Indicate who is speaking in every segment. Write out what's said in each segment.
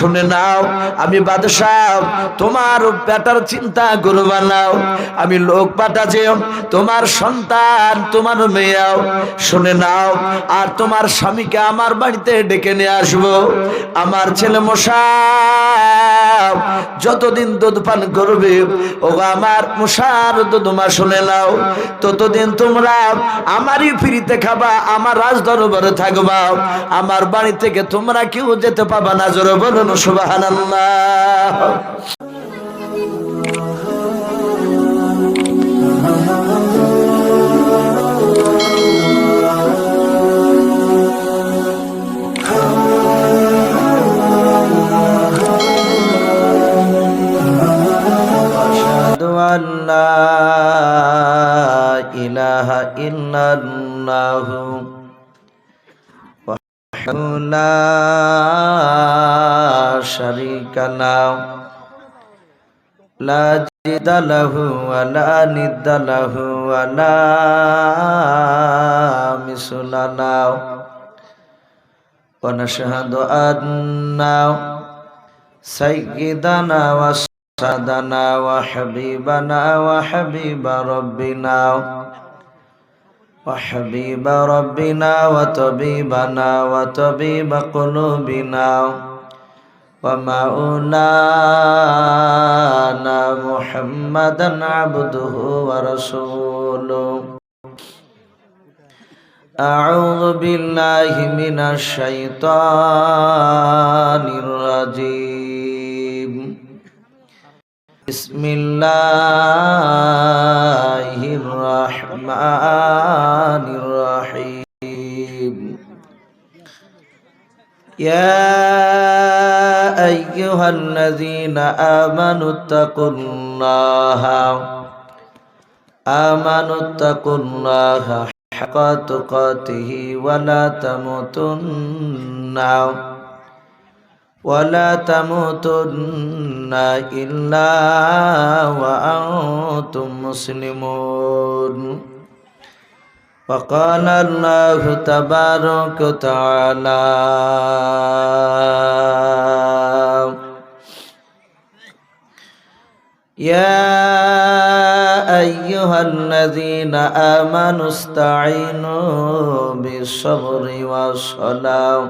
Speaker 1: শুনে নাও, আমি বাদশাহ, তোমার বেটার চিন্তা করবা নাও, আমি লোক পাঠাচ্ছি তোমার সন্তান, তোমার মেয়েও শুনে নাও, আর তোমার স্বামীকে আমার বাড়িতে ডেকে নিয়ে আসবো। আমার ছেলে মশা যতদিন দুধ পান করবে, ও আমার মশার দুধমা শুনে নাও, ততদিন তোমরা আমারই ফ্রিতে খাবা, আমার রাজ দরবারে থাকবা, আমার বাড়ি থেকে তোমরা কেউ যেতে পাবা না। জোরে বলুন সুবহানাল্লাহ। لا إله إلا الله وحده لا شريك له لا جد له ولا ند له ولا مثل له ونشهد أن سيدنا سيدنا وحبيبنا وحبيب ربنا وطبيبنا وطبيب قلوبنا ومولانا محمدا عبده ورسوله. أعوذ بالله من الشيطان الرجيم. بسم الله الرحمن الرحيم. يا أيها الذين آمنوا اتقوا الله حق تقاته ولا تموتن إلا وأنتم مسلمون. وقال الله تبارك وتعالى يا أيها الذين آمنوا استعينوا بالصبر والصلاة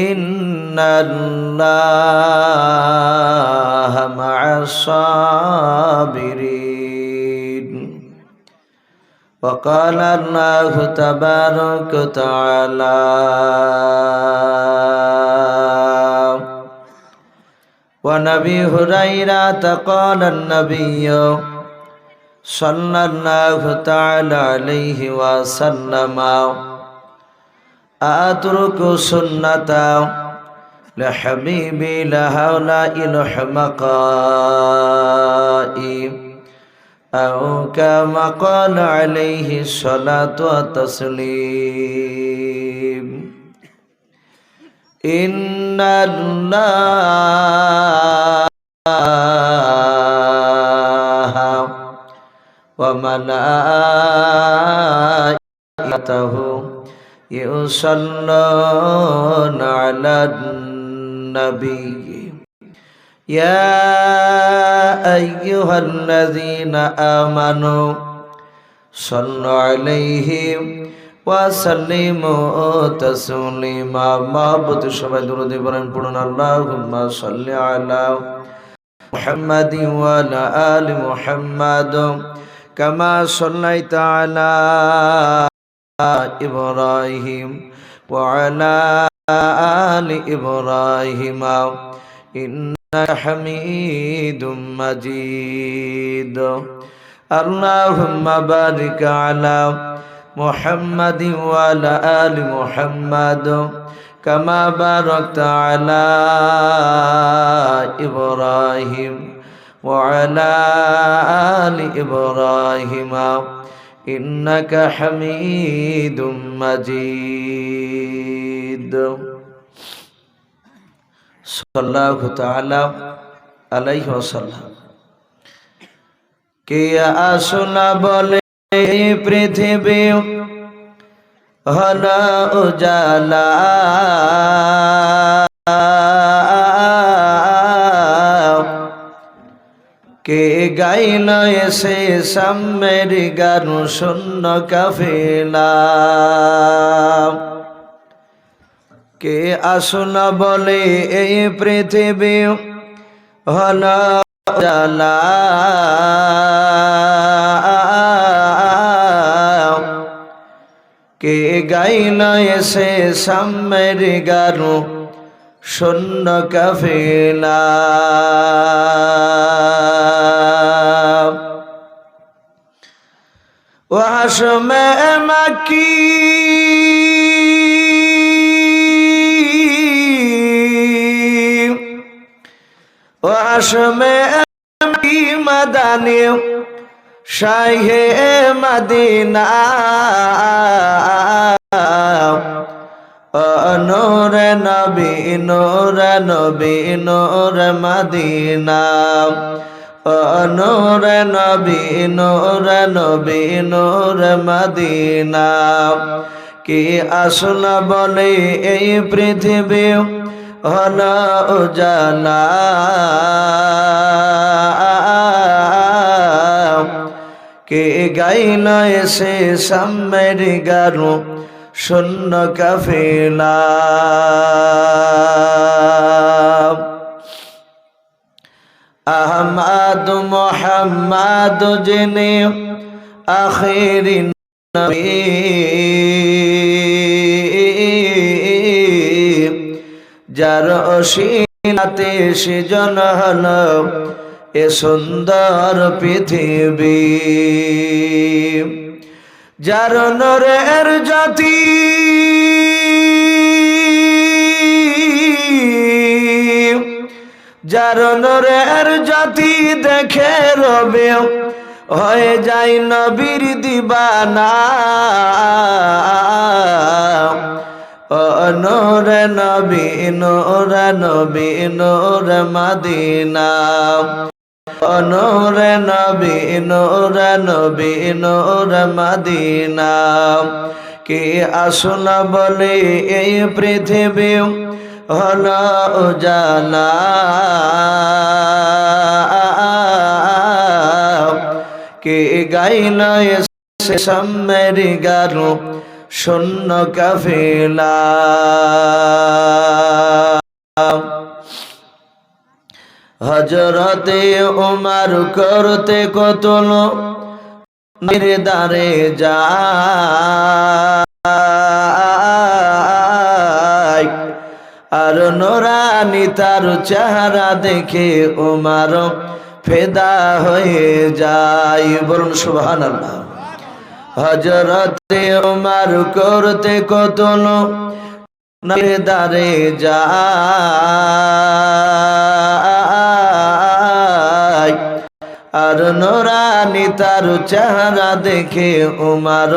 Speaker 1: إن الله مع الصابرين. وقال الله تبارك وتعالى وعن أبي هريرة قال النبي صلى الله تعالى عليه وسلم أترك سنة لحبيبي لهؤلاء الحمقاء أو كما قال عليه الصلاة والتسليم. إن الله وملائكته يصلون على النبي يا أيها الذين آمنوا صلوا عليه وسلموا تسليما. محبت সবাই দরুদ ইব্রাহিম পড়ুন। আল্লাহুম্মা সাল্লি আলা মুহাম্মাদিন ওয়া আলা আলি মুহাম্মাদ কামা সাল্লাইতা আলা إبراهيم وعلى آل إبراهيم إنك حميد مجيد. اللهم بارك على محمد وعلى آل محمد كما باركت على إبراهيم وعلى آل إبراهيم إنك حميد مجيد. صلى الله تعالى عليه وسلم. কে আসনা বলে পৃথিবী হলো উজালা, কে গাইল এসে সাম্যের গান শূন্য কাফেলা কে আসুন বলে এই পৃথিবী হল জালা কে গাইল এসে সাম্যের গান শূন্য কাফেলা ওয়াসমে মাকি ওয়াসমে মাকি মাদানি শাহে মদিনা নূর নবী নূর নবী নূর মদিনা নূর নবী নূর নবী নূর মদিনা কি আসল বলে এই পৃথিবী হল উজালা কে গাইল এসে সাম্যের গান শূন্য কাফেলা আহমদ মোহাম্মদ যিনি আখিরি নবী যার অসিলাতে সৃজন হল এ সুন্দর পৃথিবী যার নূরের জ্যোতি যার নূরের জ্যোতি দেখে রবে হয়ে যায় নবীর দিবানা নূর নবী নূর নবী নূর মদিনা নূর নবী নূর নবী নূর মদিনা কে আসল বলে এই পৃথিবী হল উজালা কে গাইল এসে সাম্যের গান শূন্য কাফেলা হযরতে ওমর করতে কতল নির্দারে যায় আর নোরানি তার চেহারা দেখে ওমর ফেদা হয়ে যায় বলুন সুবহানাল্লাহ হযরতে ওমর করতে কতল নির্দারে যায় আর নোরানি তার চেহারা দেখে ওমর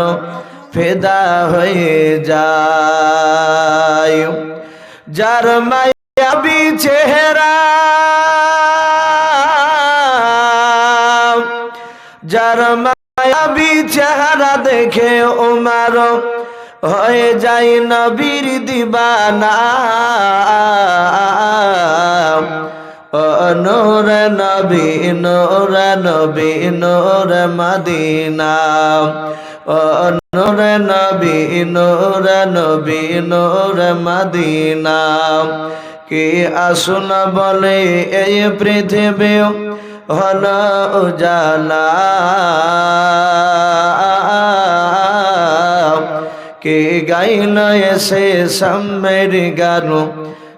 Speaker 1: ফেদা হয়ে যায় যার মায়াবী চেহারা যার মায়াবী চেহারা দেখে ওমর হয়ে যায় নবীর দিবানা নূর নবী নূর নবী নূর মদিনা নূর নবী নূর নবী নূর মদিনা কে আসুন বলে এই পৃথিবী হল উজালা কে গাইল এসে সাম্যের গান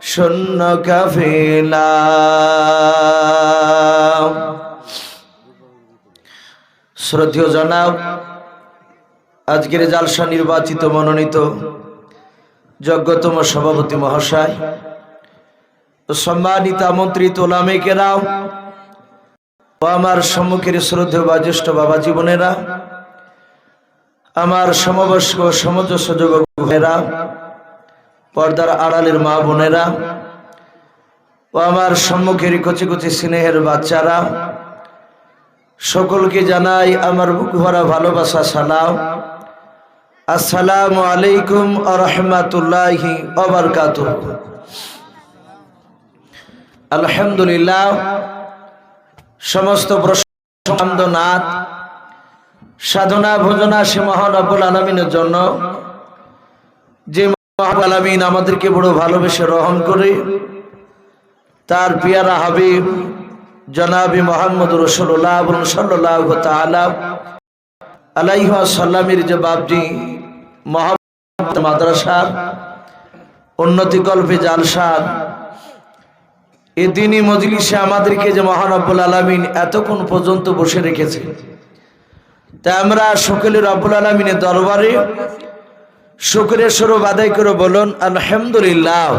Speaker 1: শূন্য কাফেলা শ্রদ্ধেয় জনাব আজকের জালসা নির্বাচিত মনোনীত যোগ্যতম সভাপতি মহাশয় সম্মানিত আমন্ত্রিত ওলামে কেরাম ও আমার সম্মুখের শ্রদ্ধেয় বা জ্যেষ্ঠ বাবা জীবনেরা আমার সমবয়স্ক সমঞ্জস্য যুবক ভাইরা পর্দার আড়ালের মা বোনেরা ও আমার সম্মুখের কচি কচি স্নেহের বাচ্চারা সকলকে জানাই আমার বুক ভরা ভালোবাসা সালাম আসসালামু আলাইকুম ওয়া রাহমাতুল্লাহি ওয়া বারাকাতুহু। আলহামদুলিল্লাহ সমস্ত প্রশংসা নাথ সাধনা ভোজনা সে মহান রব্বুল আলামিনের জন্য, যে মহান আলামিন আমাদেরকে বড় ভালোবেসে রহম করে তার পিয়ারা হাবিব জনাবি মুহাম্মদ রাসূলুল্লাহ সাল্লাল্লাহু তাআলা আলাইহি ওয়াসাল্লামের যে বাবজি মহাব্বত মাদ্রাসার উন্নতি কল্পে জালসার এই দিনী মজলিসে আমাদেরকে যে মহান রব্বুল আলামিন এতক্ষণ পর্যন্ত বসে রেখেছে, তাই আমরা সকলে রব্বুল আলামিনের দরবারে শুকরের স্বরূপ আদায় করে বলুন আলহামদুলিল্লাহ।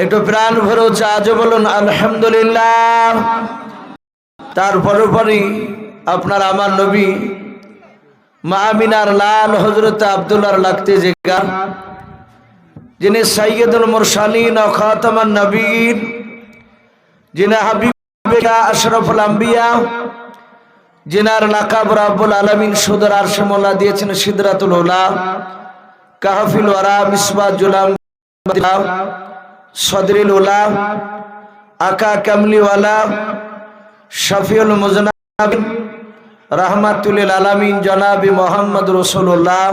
Speaker 1: একটু প্রাণ ভরে আজও বলুন আলহামদুলিল্লাহ। তারপরে পরই আপনার আমার নবী মা আমিনার লাল হযরত আব্দুল্লাহর লাগতে যে গান, যিনি সাইয়্যিদুল মুরসালিন ও খাতামান নবীন, যিনি হাবিবুল্লাহ আশরাফুল আম্বিয়া, যিনার লাকাব রব্বুল আলামিন সুদর আরশে মোলা দিয়েছেন সিদরাতুল উলা, কাহফিল ওয়ারা মিসবাহুল আম্বিয়া, সদরিল উলা, আকা কামলিওয়ালা, শফিউল মুজনাবিন, রাহমাতুল লিল আলামিন জনাবি মুহাম্মদ রাসূলুল্লাহ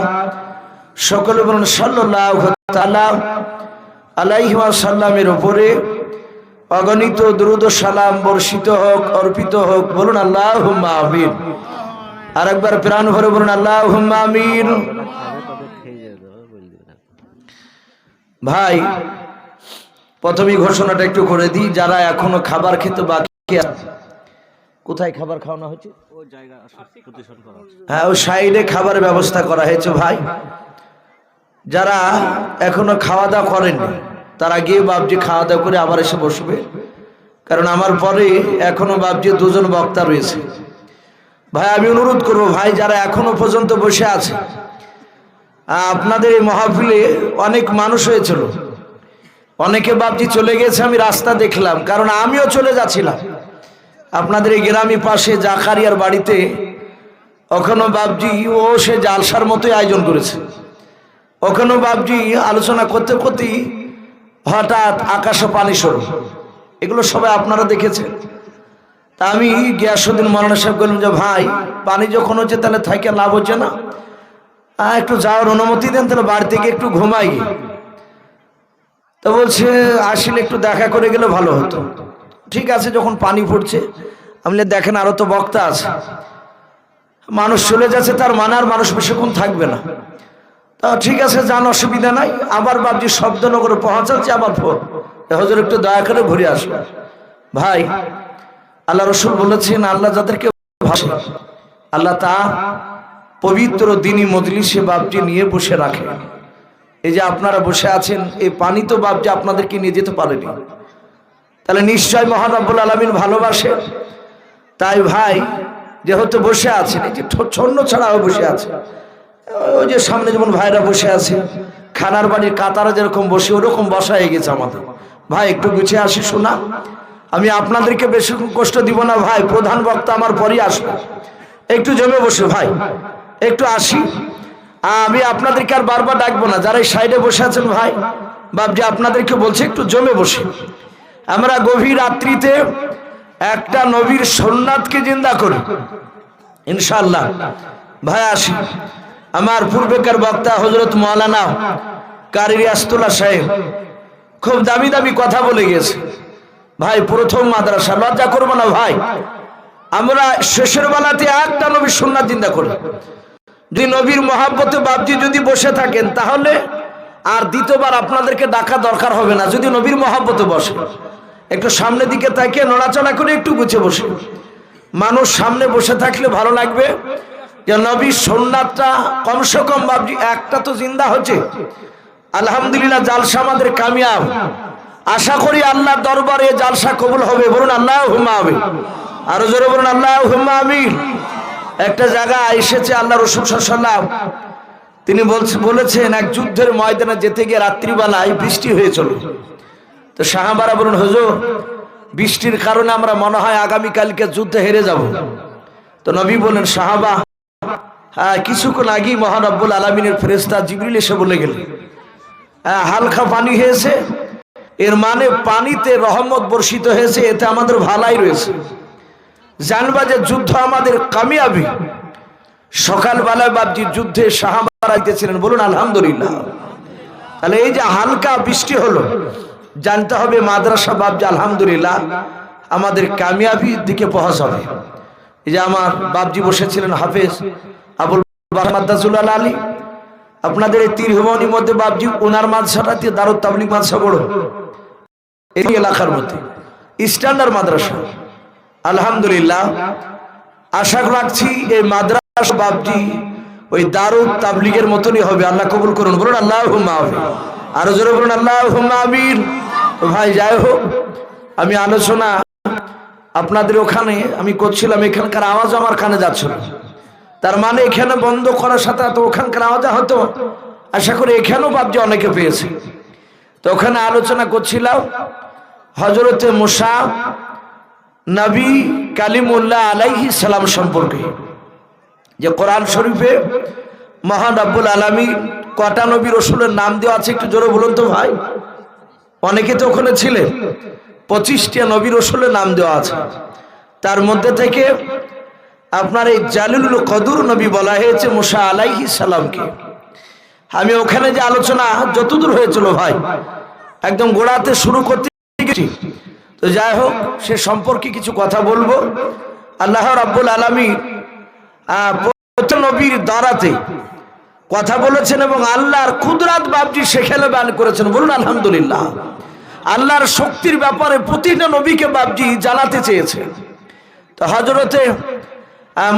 Speaker 1: সকলে বলুন সাল্লাল্লাহু তাআলা আলাইহি ওয়াসাল্লামের উপরে অগণিত দুরূদ ও সালাম বর্ষিত হোক, অর্পিত হোক। বলুন আল্লাহুম্মা আমিন। আরেকবার প্রাণ ভরে বলুন আল্লাহুম্মা আমিন। ভাই, প্রথমেই ঘোষণাটা একটু করে দিই, যারা এখনো খাবার খেতে বাকি আছে, কোথায় খাবার খাওয়ানো হচ্ছে? হ্যাঁ, ওই সাইডে খাবারের ব্যবস্থা করা হয়েছে। ভাই, যারা এখনো খাওয়া দাওয়া করেননি তারা গিয়ে বাবজি খাওয়া দাওয়া করে আবার এসে বসবে, কারণ আমার পরে এখনো বাবজি দুজন বক্তা রয়েছে। ভাই, আমি অনুরোধ করব, ভাই যারা এখনো পর্যন্ত বসে আছে, আপনাদের এই মাহফিলে অনেক মানুষ হয়েছিল, অনেকে বাবজি চলে গেছে, আমি রাস্তা দেখলাম, কারণ আমিও চলে যাচ্ছিলাম আপনাদের এই গ্রামী পাশে জাকারিয়ার বাড়িতে। ওখানে বাবজি ও সে জালসার মতোই আয়োজন করেছে। ওখানে বাবজি আলোচনা করতে করতেই হঠাৎ আকাশে পানি শুরু, এগুলো সবাই আপনারা দেখেছেন। তা আমি গিয়াসউদ্দিন মাওলানা সাহেব বললাম যে ভাই, পানি যখন হচ্ছে তাহলে থাইকে লাভ হচ্ছে না, একটু যাওয়ার অনুমতি দেন, তাহলে বাড়ি থেকে একটু ঘুমাই। তো বলছে আসলে একটু দেখা করে গেলে ভালো হতো। ঠিক আছে, যখন পানি পড়ছে আমি দেখেন আরো তো বক্তা আছে, মানুষ চলে যাচ্ছে, তার মানার মানুষ বেশিক্ষণ থাকবে না। তা ঠিক আছে, যান, অসুবিধা নাই। আবার বাবজি শব্দনগরে পৌঁছাচ্ছে, আবার ফোন, হুজুর একটু দয়া করে ঘুরে আসবে। ভাই, আল্লাহ রসুল বলেছেন, আল্লাহ যাদেরকে ভালোবাসে আল্লাহ তা পবিত্র দিনী মজলিসে বাবজি নিয়ে বসে রাখে। এই যে আপনারা বসে আছেন, এই পানি তো বাবজি আপনাদেরকে নিয়ে যেতে পারেনি, তাহলে নিশ্চয় মহান রব্বুল আলামিন ভালোবাসে। তাই ভাই যেহেতু বসে আছেন, এই যে ছন্ন ছাড়াও বসে আছে, ওই যে সামনে যেমন ভাইরা বসে আছে, খানার বাড়ির কাতারা যেরকম বসে ওরকম বসা হয়ে গেছে আমাদের। ভাই একটু গুছিয়ে আসি, শোনা, আমি আপনাদেরকে বেশি কষ্ট দিব না। ভাই, প্রধান বক্তা আমার পরই আসবে, একটু জমে বসে ভাই, একটু আসি। আমি আপনাদেরকে আর বারবার ডাকবো না, যারা এই সাইডে বসে আছেন ভাই বাবজি আপনাদেরকে বলছি একটু জমে বসে। আমরা গভীর রাত্রিতে একটা নবীর সুন্নাতকে জিন্দা করি ইনশাআল্লাহ। ভাই আসি, আমার পূর্বেকার বক্তা হযরত মাওলানা কারি রিয়াসতুল্লাহ সাহেব খুব দামি দামি কথা বলে গেছে। ভাই, প্রথম মাদ্রাসা, লজ্জা করবো না ভাই, আমরা শেষের বেলাতে একটা নবীর সুন্নাত জিন্দা করি। যদি নবীর মহাব্বতে বাবজি যদি বসে থাকেন, তাহলে আর দ্বিতীয়বার আপনাদেরকে ডাকা দরকার হবে না। যদি নবীর মহাব্বতে বসে, একটু সামনের দিকে তাকিয়ে নড়াচড়া করে একটু গুছিয়ে বসে। মানুষ সামনে বসে থাকলে ভালো লাগবে, যে নবীর সুন্নাতটা কমসে কম বাবজি একটা তো জিন্দা হচ্ছে। আলহামদুলিল্লাহ, জালসা আমাদের কামিয়াব। আশা করি আল্লাহর দরবারে জালসা কবুল হবে। বলুন আল্লাহুম্মা আমিন। আরো জোরে বলুন আল্লাহুম্মা আমিন। একটা জায়গা এসেছে আল্লাহ রাসূল সাল্লাল্লাহু আলাইহি ওয়াসাল্লাম, তিনি বলেছেন এক যুদ্ধের ময়দানে যেতে গিয়ে রাত্রিবেলায় বৃষ্টি হয়েছিল। তো সাহাবারা বলুন, হুজুর বৃষ্টির কারণে আমরা মনে হয় আগামীকালকে যুদ্ধে হেরে যাব। তো নবী বলেন, সাহাবা, হ্যাঁ, কিছুক্ষণ আগেই মহান রব্বুল আলামিনের ফেরেশতা জিবরিল এসে বলে গেলেন, হালকা পানি হয়েছে, এর মানে পানিতে রহমত বর্ষিত হয়েছে, এতে আমাদের ভালাই রয়েছে। জানবা যে যুদ্ধ আমাদের কামিয়াবি। সকালবেলায় বাপজি যুদ্ধে সাহাবারা আইতেছিলেন, বলুন আলহামদুলিল্লাহ। তাহলে এই যে হালকা বৃষ্টি হলো, জানতে হবে মাদ্রাসা বাপজি আলহামদুলিল্লাহ আমাদের কামিয়াবির দিকে পৌঁছাবে। এই যে আমার বাপজি বসেছিলেন হাফেজ আবুল মাদ্দাজুল্লাহ আলী, আপনাদের এই তীরভবনের মধ্যে বাপজি ওনার মাদ্রাসাটাতে দারুত তাবলীগ মাদ্রাসা বড় এই এলাকার মধ্যে স্ট্যান্ডার্ড মাদ্রাসা। আলহামদুলিল্লাহ আশা রাখছি এই মাদ্রাসা বাপজি ওই দারুত তাবলীগের মতনই হবে। আল্লাহ কবুল করুন, বলুন আল্লাহুম্মা আমিন। আরো জোরে বলুন আল্লাহুম্মা আমিন। ভাই যাই হোক, আমি আলোচনা আপনাদের ওখানে আমি করছিলাম, এখানকার আওয়াজ আমার কানে যাচ্ছিল। তার মানে এখানে বন্ধ করার সাথে তো ওখানকার আওয়াজ হতো, আশা করি এখানেও বাপজি অনেকে পেয়েছে। তো ওখানে আলোচনা করছিলাম হযরতে মুসা নবী কালিমুল্লাহ আলাইহিস সালাম সম্পর্কে, যে কোরআন শরীফে মহান রব্বুল আলামিন কটা নবী রাসূলের নাম দেওয়া আছে একটু জোরে বলুন তো ভাই। অনেকে তো ওখানে ছিলেন, 25টা নবী রাসূলের নাম দেওয়া আছে। তার মধ্যে থেকে আপনার এই জালিলুল কদর নবী বলা হয়েছে মুসা আলাইহিস সালামকে। আমি ওখানে যে আলোচনা যতদূর হয়েছিল ভাই একদম গোড়াতে শুরু করতে গেছি। তো যাই হোক, সে সম্পর্কে কিছু কথা বলবো। আল্লাহ রাব্বুল আলামিন প্রত্যেক নবীর দ্বারাতে কথা বলেছেন এবং আল্লাহর কুদরত বাপজি সেখানে বয়ান করেছেন, বলুন আলহামদুলিল্লাহ। আল্লাহর শক্তির ব্যাপারে প্রতিটা নবীকে বাপজি জানাতে চেয়েছে। তো হযরতে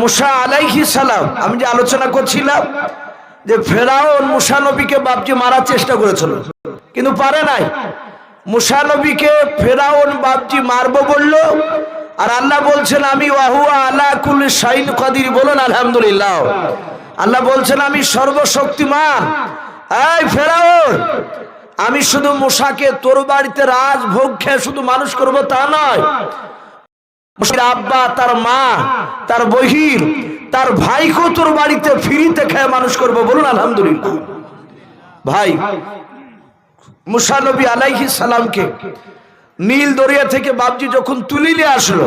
Speaker 1: মুসা আলাইহিস সালাম আমি যে আলোচনা করছিলাম যে ফেরাউন মুসা নবীকে বাপজি মারার চেষ্টা করেছিল কিন্তু পারে নাই। মুসা নবীকে ফেরাউন বাপজি মারবো বলল, আর আল্লাহ বলছেন আমি ওয়াহুয়া আলা কুল্লি শাইইন কাদির, বলুন আলহামদুলিল্লাহ। আল্লাহ বলছেন আমি সর্বশক্তিমান। এই ফেরাউন, আমি শুধু মুসাকে তোর বাড়িতে রাজভোগ খেয়ে শুধু মানুষ করব তা নয়, মুসার আব্বা, তার মা, তার বহির, তার ভাইকেও তোর বাড়িতে ফ্রিতে খেয়ে মানুষ করব, বলুন আলহামদুলিল্লাহ। ভাই মুসা নবী আলাইহিস সালামকে নীল দরিয়া থেকে বাপজি যখন তুলে নিয়ে আসলো,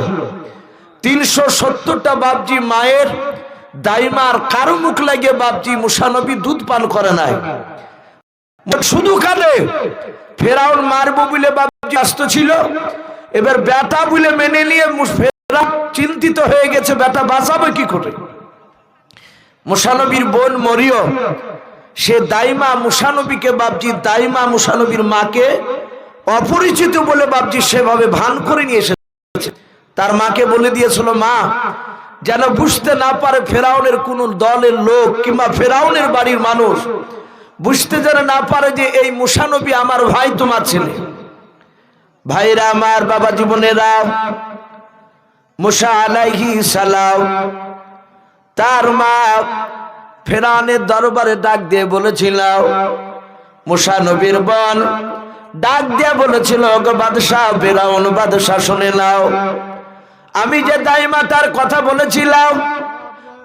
Speaker 1: 370টা বাপজি মায়ের দাইমার কারো মুখ লাগিয়ে বাপজি মুসা নবী দুধ পান করে নাই, শুধু কাঁদে। ফেরাউন মারবো বলে বাপজি ব্যস্ত ছিল, এবার বেটা বলে মেনে নিয়ে ফেরাউন চিন্তিত হয়ে গেছে বেটা বাঁচাবে কি করে। মুসা নবীর বোন মরিয়ম সে দাইমা মুসা নবীকে বাপজি দাইমা মুসা নবীর মাকে অপরিচিত বলে বাপজি সেভাবে ভান করে নিয়ে এসেছে। তার মাকে বলে দিয়েছিল, মা যেন বুঝতে না পারে ফেরাউনের কোন দলের লোক কিংবা ফেরাউনের বাড়ির মানুষ বুঝতে যেন না পারে যে এই মুসা নবী আমার ভাই, তোমার ছেলে। ভাইরা আমার, বাবা জীবনেরা, মুসা আলাইহিস সালাম তার মা ফেরাউনের দরবারে ডাক দিয়ে বলেছিল, মুসা নবীর বোন ডাক দিয়ে বলেছিল, গো বাদশাহ ফেরাউন বাদশাহ শুনে নাও, আমি যে দাইমাটার কথা বলেছিলাম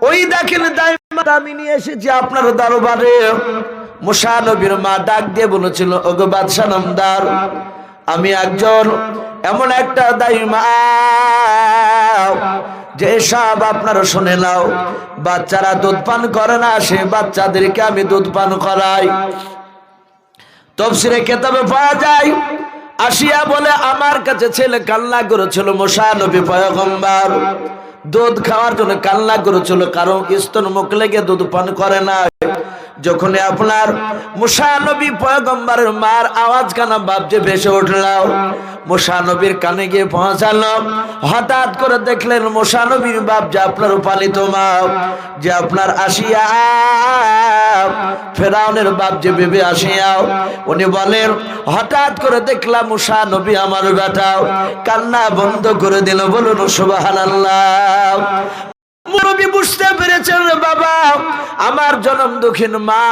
Speaker 1: ওই দেখেন দাইমাটা আমি নিয়ে এসেছি আপনার দরবারে। মুসা নবীর মা ডাক দিয়ে বলেছিল, ওগো বাদশাহ নামদার, আমি একজন এমন একটা দাইমা যে সব আপনারা শুনে নাও, বাচ্চারা দুধ পান করে না, সে বাচ্চাদেরকে আমি দুধ পান করাই। তাফসীরে কিতাবে পাওয়া যায়, আসিয়া বলে আমার কাছে ছেলে কান্না করেছিল, মুসা নবী পয়গম্বর দুধ খাওয়ার জন্য কান্না করেছিল, কারণ স্তন মুখ লেগে দুধ পান করে না। যখন আপনার মুসা নবী পয়গম্বরের মার আওয়াজ কানা বাপজে ভেসে উঠল, মুসা নবীর কানে গিয়ে পৌঁছালো। হঠাৎ করে দেখলেন মুসা নবীর বাপ যে আপনার পালিত মা, যে আপনার আসিয়া ফেরাউনের বাপ যে বেবে আসিয়া, উনি বলেন হঠাৎ করে দেখলাম মুসা নবী আমার বেটা, কান্না বন্ধ করে দিল, বলুন সুবহানাল্লাহ। মুরব্বি বুঝতে পেরেছেন, বাবা আমার জনম দুঃখিন মা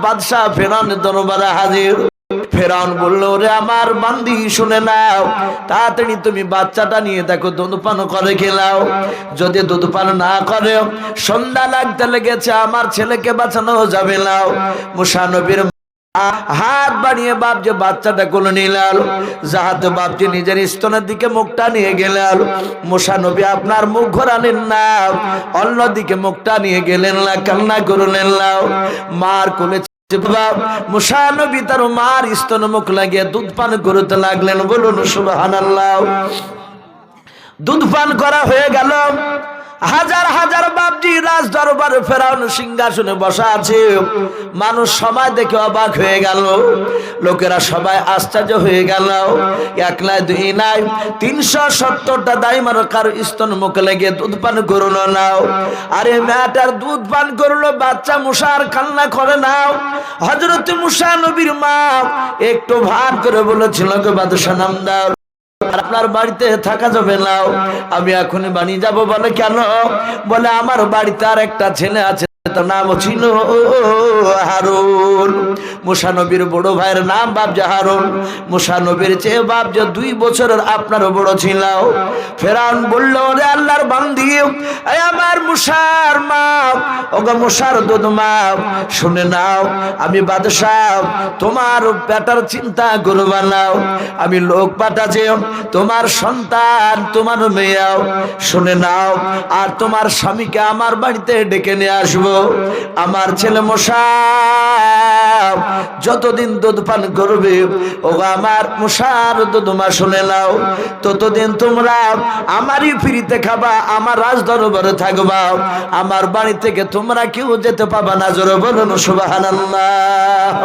Speaker 1: বাদশাহ ফেরাউনের দরবারে হাজির। ফেরাউন বলল, রে আমার বান্দি শুনে নাও, তাড়াতাড়ি তুমি বাচ্চাটা নিয়ে দেখো দুধ পান করে খেলাও, যদি দুধ পান না করে সন্ধ্যা লাগতে লেগেছে আমার ছেলেকে বাঁচানো যাবে না। মুসা নবীর হাত বাড়িয়ে বাপ যে বাচ্চাটা কোলে নিলাল, যাহাতে বাপ যে নিজের স্তনের দিকে মুখটা নিয়ে গেলেন। মুসা নবী আপনার মুখ ঘোরালেন না, অন্যদিকে মুখটা নিয়ে গেলেন না, কান্না করলেন না। মার কোলে মুসা নবী তার মার স্তন মুখ লাগিয়ে দুধ পান করতে লাগলেন। বলুন সুবহানাল্লাহ। দুধ পান করা হয়ে গেল। হাজার হাজার বাপজি রাজ দরবারে ফেরাউন সিংহাসনে বসা আছে। মানুষ সবাই দেখে অবাক হয়ে গেল, লোকেরা সবাই আশ্চর্য হয়ে গেল। এক নাই দুই নাই 370টা দাইমার কারো স্তন মুখে লেগে দুধ পান করলো নাও। আরে মেয়েটার দুধ পান করলো, বাচ্চা মুসার কান্না করে নাও। হযরত মুসা নবীর মা একটু ভার করে বলেছিল, বাদশা নাম দাও, আপনার বাড়িতে থাকা যাবে না, আমি এখনই বাড়ি যাব। বলে কেন? বলে আমার বাড়িতে আর একটা ছেলে আছে, তার নাম ছিল হারুন। মুসা নবীর বড় ভাইয়ের নাম বাপজা হারুন। মুসা নবীর চেয়ে বাপজা 2 বছরের আপনার বড় ছিল। ফেরাউন বলল, রে আল্লাহর বান্দি, এই আমার মুসার মা, ওগো মুসার দুধ মা, শুনে নাও, আমি বাদশাহ, তোমার বেটার চিন্তা করবা না, আমি লোক পাঠাচ্ছি, তোমার সন্তান, তোমার মেয়ে, শুনে নাও, আর তোমার স্বামীকে আমার বাড়িতে ডেকে নিয়ে আসবো। আমার ছেলে মুসা যতদিন দুধ পান করবে, ও আমার মুসার দুধ মা, শুনে নাও, ততদিন তোমরা আমারই ফ্রিতে খাবা, আমার রাজ দরবারে থাকবা, আমার বাড়ি থেকে তোমরা কেউ যেতে পাবা না। জোরে বলুন সুবহানাল্লাহ।